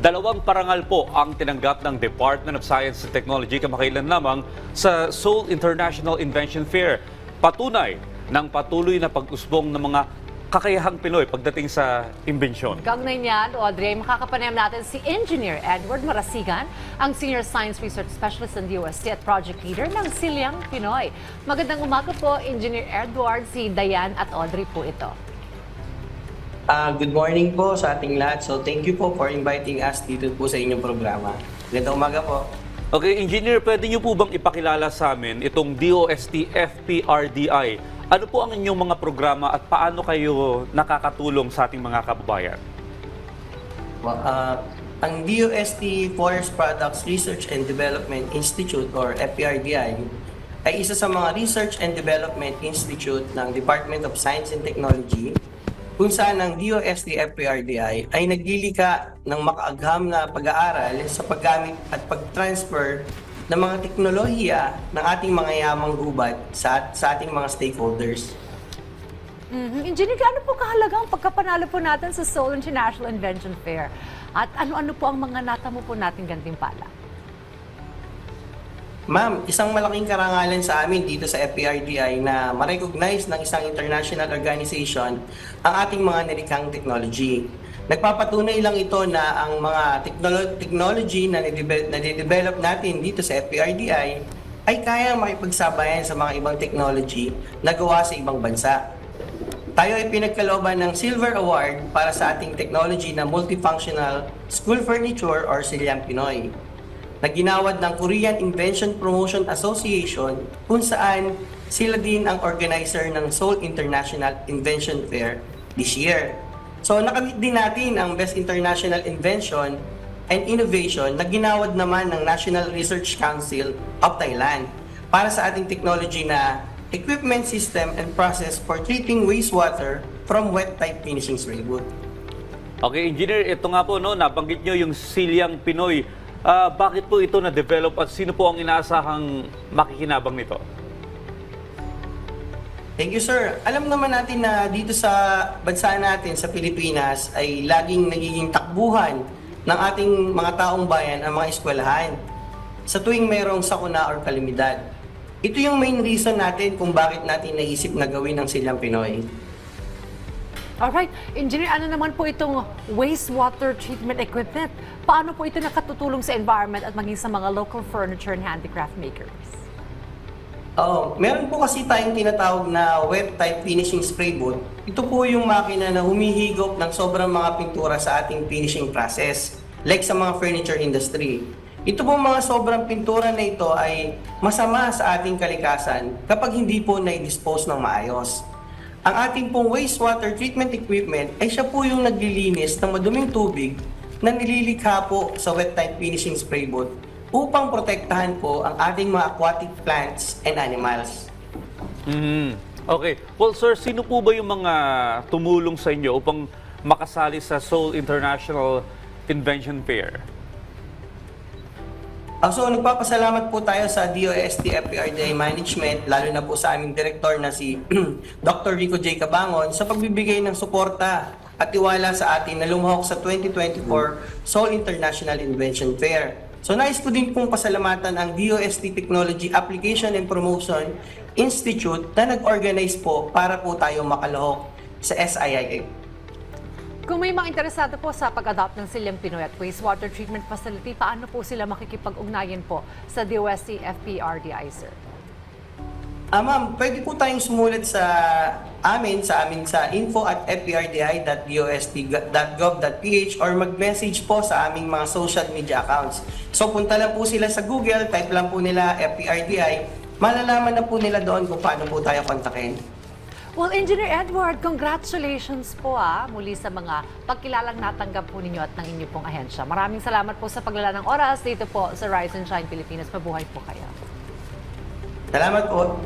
Dalawang parangal po ang tinanggap ng Department of Science and Technology kamakailan lamang sa Seoul International Invention Fair. Patunay ng patuloy na pag-usbong ng mga kakayahang Pinoy pagdating sa imbensyon. Kaugnay niyan, Audrey, makakapanayam natin si Engineer Edward Marasigan, ang Senior Science Research Specialist ng DOST at Project Leader ng Silyang Pinoy. Magandang umaga po, Engineer Edward. Si Dayan at Audrey po ito. Good morning po sa ating lahat. So thank you po for inviting us dito po sa inyong programa. Magandang umaga po. Okay, Engineer, pwede niyo po bang ipakilala sa amin itong DOST FPRDI? Ano po ang inyong mga programa at paano kayo nakakatulong sa ating mga kababayan? Well, ang DOST Forest Products Research and Development Institute or FPRDI ay isa sa mga Research and Development Institute ng Department of Science and Technology kung saan ang DOST FPRDI ay naglilika ng makaagham na pag-aaral sa paggamit at pag-transfer ng mga teknolohiya ng ating mga yamang gubat sa ating mga stakeholders. Engineer, gaano po kahalaga ang pagkapanalo po natin sa Seoul International Invention Fair? At ano-ano po ang mga natamo po natin gantimpala? Ma'am, isang malaking karangalan sa amin dito sa FPRDI na ma-recognize ng isang international organization ang ating mga nilikhang technology. Nagpapatunay lang ito na ang mga technology na nade-develop natin dito sa FPRDI ay kaya makipagsabayan sa mga ibang technology na gawa sa ibang bansa. Tayo ay pinagkalooban ng Silver Award para sa ating technology na multifunctional school furniture or Silyang Pinoy, na ginawad ng Korean Invention Promotion Association kung saan sila din ang organizer ng Seoul International Invention Fair this year. So nakamit din natin ang Best International Invention and Innovation na ginawad naman ng National Research Council of Thailand para sa ating technology na Equipment System and Process for Treating Wastewater from Wet Type Finishing Spray Wood. Okay, Engineer, ito nga po, no, nabanggit nyo yung Silyang Pinoy. Bakit po ito na-develop at sino po ang inaasahang makikinabang nito? Thank you, sir. Alam naman natin na dito sa bansa natin, sa Pilipinas, ay laging nagiging takbuhan ng ating mga taong bayan ang mga eskwelahan sa tuwing mayroong sakuna or kalamidad. Ito yung main reason natin kung bakit natin naisip na gawin ang Silyang Pinoy. Alright, Engineer, ano naman po itong wastewater treatment equipment? Paano po ito nakatutulong sa environment at maging sa mga local furniture and handicraft makers? Meron po kasi tayong tinatawag na wet type finishing spray booth. Ito po yung makina na humihigop ng sobrang mga pintura sa ating finishing process, like sa mga furniture industry. Ito po mga sobrang pintura na ito ay masama sa ating kalikasan kapag hindi po na-dispose ng maayos. Ang ating pong wastewater treatment equipment ay siya po yung naglilinis ng maduming tubig na nililikha po sa wet type finishing spray booth upang protektahan po ang ating mga aquatic plants and animals. Okay. Well, sir, sino po ba yung mga tumulong sa inyo upang makasali sa Seoul International Invention Fair? So, nagpapasalamat po tayo sa DOST FPRDI Management, lalo na po sa aming direktor na si Dr. Rico J. Cabangon sa pagbibigay ng suporta at tiwala sa atin na lumahok sa 2024 Seoul International Invention Fair. So, nais ko din pong pasalamatan ang DOST Technology Application and Promotion Institute na nag-organize po para po tayo makalahok sa SIIA. Kung may mga interesado po sa pag-adopt ng Silyang Pinoy at wastewater treatment facility, paano po sila makikipag-ugnayan po sa DOST FPRDI, sir? Ma'am, pwede po tayong sumulat sa amin sa info@fprdi.dost.gov.ph or mag-message po sa aming mga social media accounts. So punta lang po sila sa Google, type lang po nila FPRDI, malalaman na po nila doon kung paano po tayo kontakin. Well, Engineer Edward, congratulations po muli sa mga pagkilalang natanggap po ninyo at ng inyo pong ahensya. Maraming salamat po sa paglala ng oras dito po sa Rise and Shine Pilipinas. Mabuhay po kayo. Salamat po.